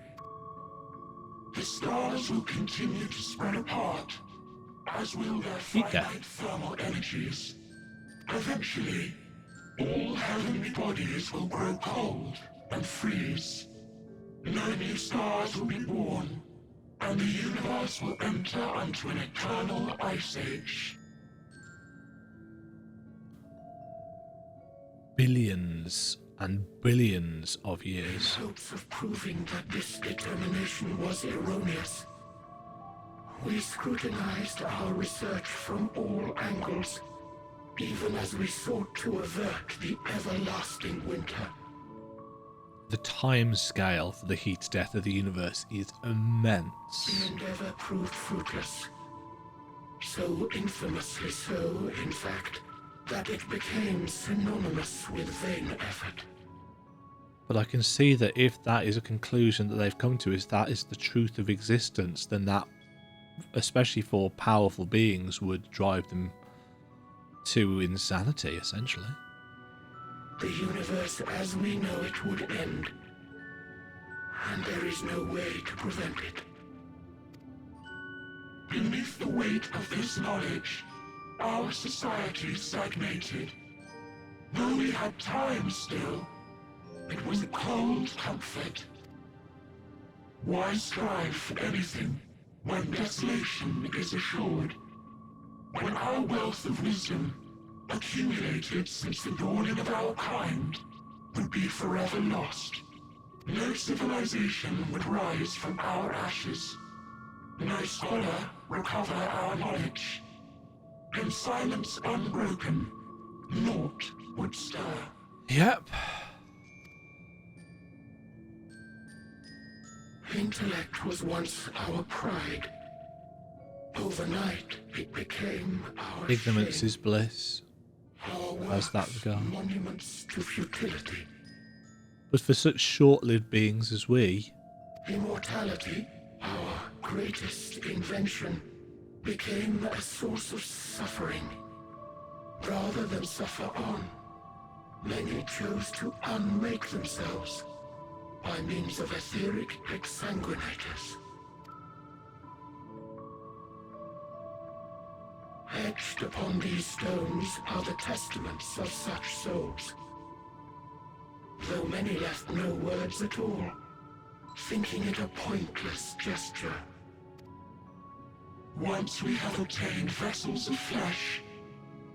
The stars will continue to spread apart, as will their finite thermal energies. Eventually, all heavenly bodies will grow cold and freeze. No new stars will be born, and the universe will enter into an eternal ice age. Billions and billions of years. In hopes of proving that this determination was erroneous, we scrutinized our research from all angles, even as we sought to avert the everlasting winter. The time scale for the heat death of the universe is immense. The endeavor proved fruitless. So infamously so, in fact, that it became synonymous with vain effort. But I can see that if that is a conclusion that they've come to, is that is the truth of existence, then that, especially for powerful beings, would drive them to insanity, essentially. The universe as we know it would end, and there is no way to prevent it. Beneath the weight of this knowledge, our society stagnated. Though we had time still, it was a cold comfort. Why strive for anything when desolation is assured? When our wealth of wisdom, accumulated since the dawning of our kind, would be forever lost. No civilization would rise from our ashes. No scholar recover our knowledge. In silence unbroken, naught would stir. Yep. Intellect was once our pride. Overnight, it became our Ignorance shame. is bliss. Our How's that works, gone? monuments to futility. But for such short-lived beings as we, Immortality, our greatest invention, became a source of suffering. Rather than suffer on, many chose to unmake themselves by means of etheric exsanguinators. Etched upon these stones are the testaments of such souls. Though many left no words at all, thinking it a pointless gesture. Once we have obtained vessels of flesh,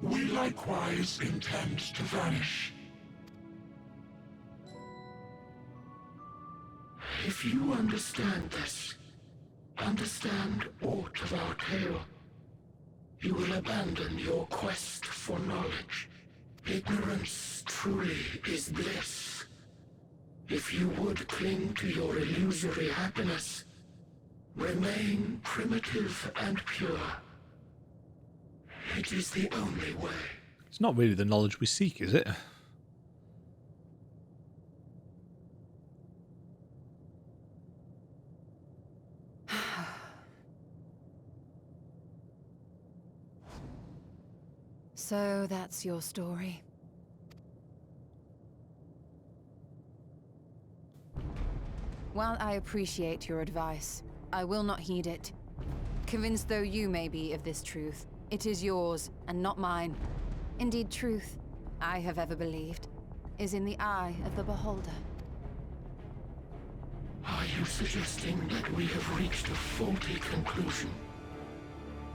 we likewise intend to vanish. If you understand this, understand aught of our tale, you will abandon your quest for knowledge. Ignorance truly is bliss. If you would cling to your illusory happiness, remain primitive and pure. It is the only way. it's not really the knowledge we seek, is it? So that's your story. While I appreciate your advice, I will not heed it. Convinced though you may be of this truth, it is yours and not mine. Indeed, truth, I have ever believed, is in the eye of the beholder. Are you suggesting that we have reached a faulty conclusion?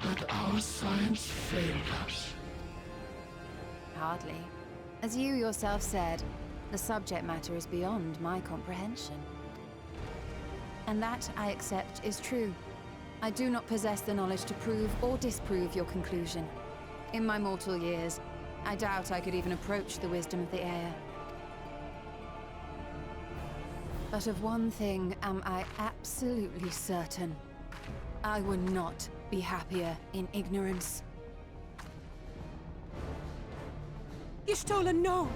That our science failed us? Hardly. As you yourself said, the subject matter is beyond my comprehension. And that, I accept, is true. I do not possess the knowledge to prove or disprove your conclusion. In my mortal years, I doubt I could even approach the wisdom of the air. But of one thing am I absolutely certain. I would not be happier in ignorance. Y'shtola, no!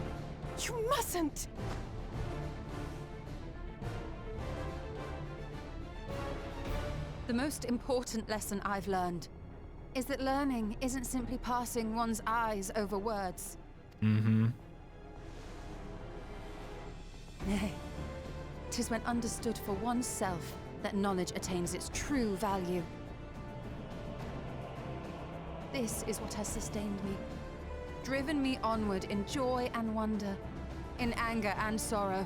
You mustn't! The most important lesson I've learned is that learning isn't simply passing one's eyes over words. Mm-hmm. Nay, 'tis when understood for oneself that knowledge attains its true value. This is what has sustained me, driven me onward in joy and wonder, in anger and sorrow.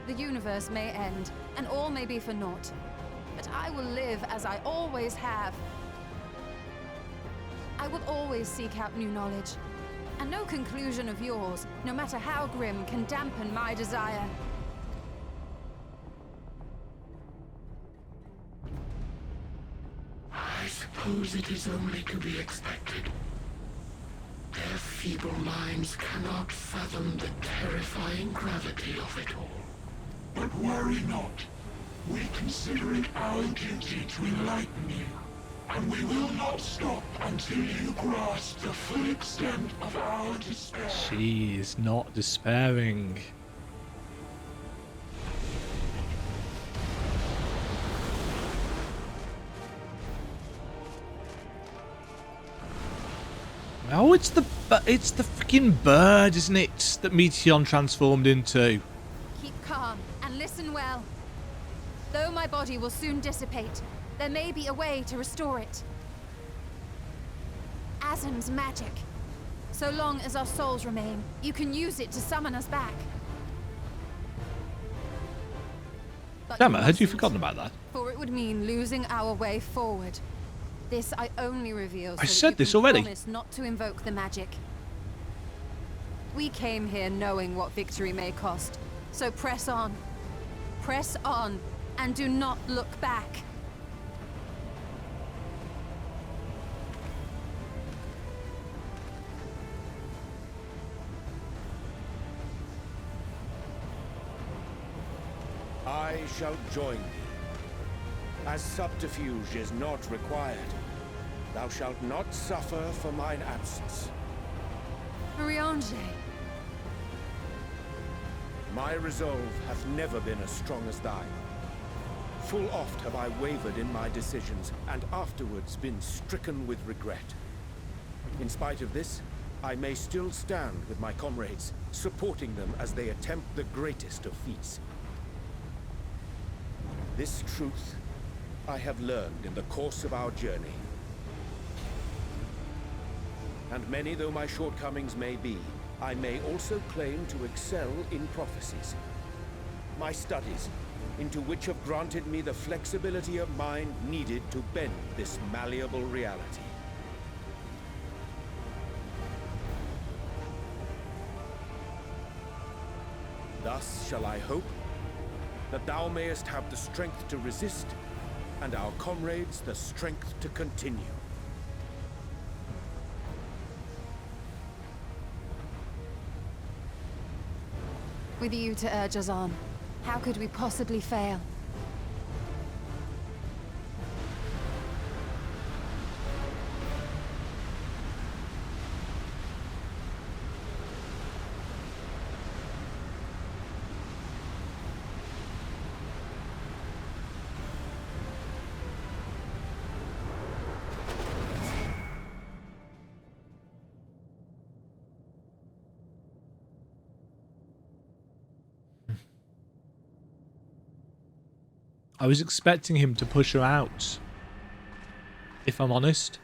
The universe may end, and all may be for naught, but I will live as I always have. I will always seek out new knowledge, and no conclusion of yours, no matter how grim, can dampen my desire. I suppose it is only to be expected. Their feeble minds cannot fathom the terrifying gravity of it all. But worry not. We consider it our duty to enlighten you, and we will not stop until you grasp the full extent of our despair. She is not despairing. Oh, it's the freaking bird, isn't it? That Meteon transformed into. Keep calm and listen well. Though my body will soon dissipate, there may be a way to restore it. Asm's magic. So long as our souls remain, you can use it to summon us back. But Damn it, had you mustn't, forgotten about that? For it would mean losing our way forward. This I only reveal so I that said you this can already. promise not to invoke the magic. We came here knowing what victory may cost, so press on. Press on, and do not look back. I shall join thee. As subterfuge is not required, thou shalt not suffer for mine absence. Riange. My resolve hath never been as strong as thine. Full oft have I wavered in my decisions, and afterwards been stricken with regret. In spite of this, I may still stand with my comrades, supporting them as they attempt the greatest of feats. This truth I have learned in the course of our journey. And many though my shortcomings may be, I may also claim to excel in prophecies. My studies, into which have granted me the flexibility of mind needed to bend this malleable reality. Thus shall I hope that thou mayest have the strength to resist, and our comrades the strength to continue. With you to urge us on, how could we possibly fail? I was expecting him to push her out, if I'm honest.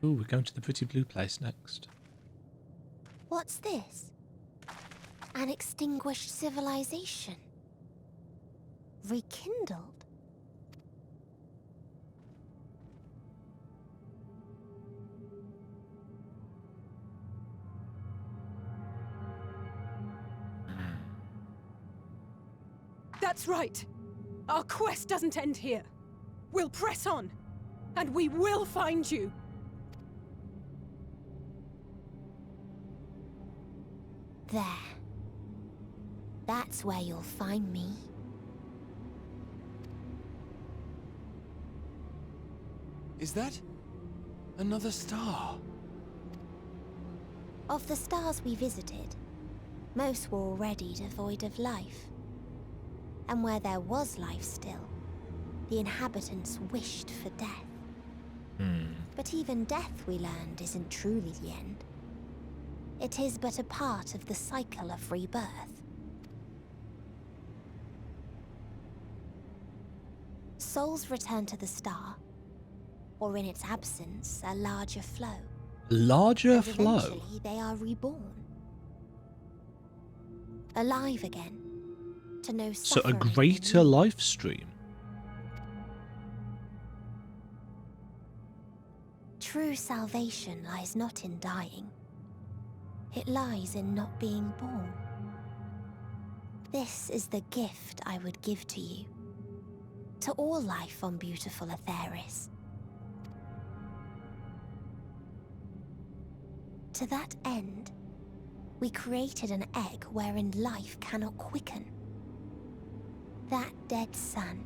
Ooh, we're going to the pretty blue place next. What's this? An extinguished civilization. Rekindled. That's right. Our quest doesn't end here. We'll press on, and we will find you. There. That's where you'll find me. Is that another star? Of the stars we visited, most were already devoid of life. And where there was life still, the inhabitants wished for death. But even death, we learned, isn't truly the end. It is but a part of the cycle of rebirth. Souls return to the star, or in its absence, a larger flow. Larger And flow? eventually they are reborn. Alive again. To know So a suffering greater and life stream. True salvation lies not in dying. It lies in not being born. This is the gift I would give to you. To all life on beautiful Aetheris. To that end, we created an egg wherein life cannot quicken. That dead sun.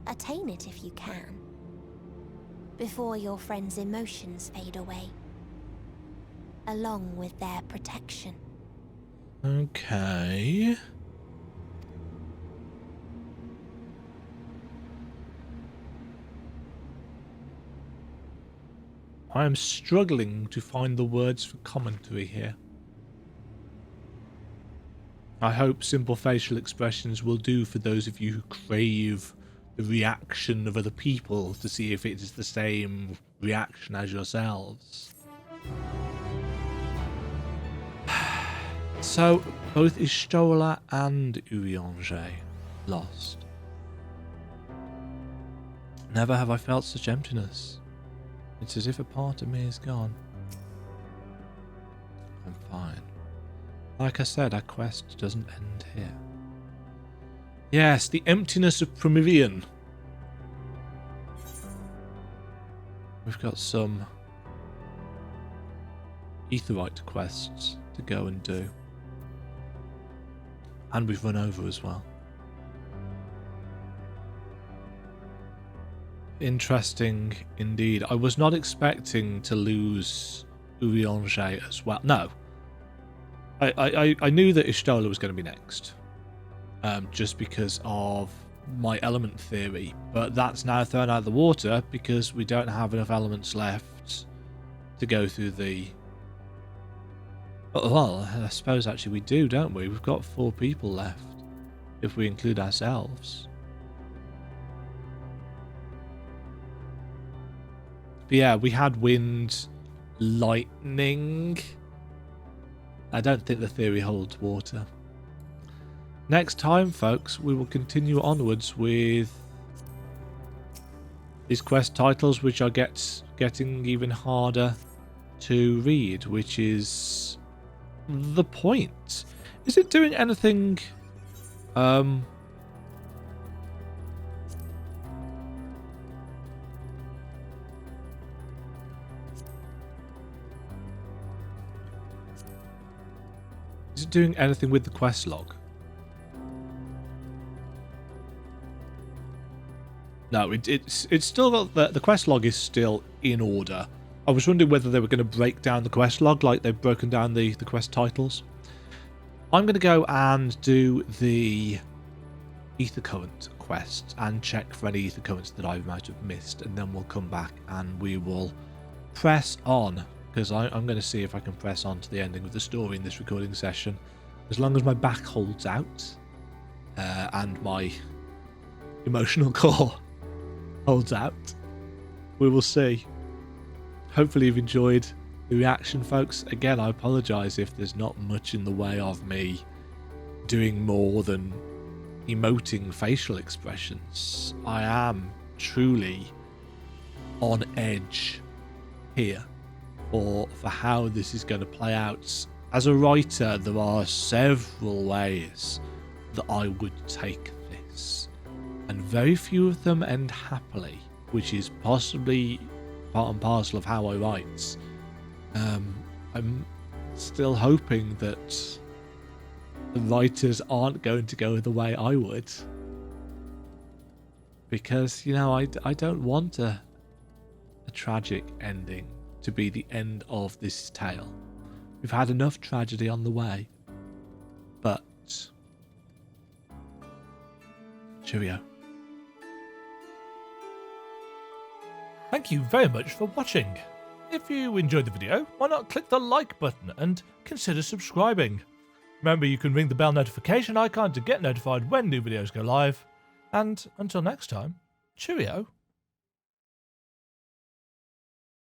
Attain it if you can, before your friends' emotions fade away, along with their protection. Okay. I am struggling to find the words for commentary here. I hope simple facial expressions will do for those of you who crave the reaction of other people to see if it is the same reaction as yourselves. So, both Y'shtola and Urianger lost. Never have I felt such emptiness. It's as if a part of me is gone. I'm fine. Like I said, our quest doesn't end here. Yes, the emptiness of Promethean. We've got some Aetheryte quests to go and do. And we've run over as well. Interesting indeed. I was not expecting to lose Urianger as well. No. I knew that Y'shtola was going to be next. Just because of my element theory. But that's now thrown out of the water because we don't have enough elements left to go through the... Well, I suppose actually we do, don't we? We've got 4 people left, if we include ourselves. But yeah, we had wind, lightning. I don't think the theory holds water. Next time, folks, we will continue onwards with these quest titles, which are getting even harder to read, which is... the point. Is it doing anything is it doing anything with the quest log? No, it's still got the quest log is still in order. I was wondering whether they were going to break down the quest log like they've broken down the quest titles. I'm going to go and do the ether current quest and check for any ether currents that I might have missed, and then we'll come back and we will press on, because I'm going to see if I can press on to the ending of the story in this recording session, as long as my back holds out and my emotional core holds out. We will see. Hopefully you've enjoyed the reaction, folks. Again, I apologise if there's not much in the way of me doing more than emoting facial expressions. I am truly on edge here for how this is going to play out. As a writer, there are several ways that I would take this, and very few of them end happily, which is possibly part and parcel of how I write. I'm still hoping that the writers aren't going to go the way I would, because, you know, I don't want a tragic ending to be the end of this tale. We've had enough tragedy on the way. But cheerio. Thank you very much for watching. If you enjoyed the video, why not click the like button and consider subscribing. Remember, you can ring the bell notification icon to get notified when new videos go live. And until next time, cheerio.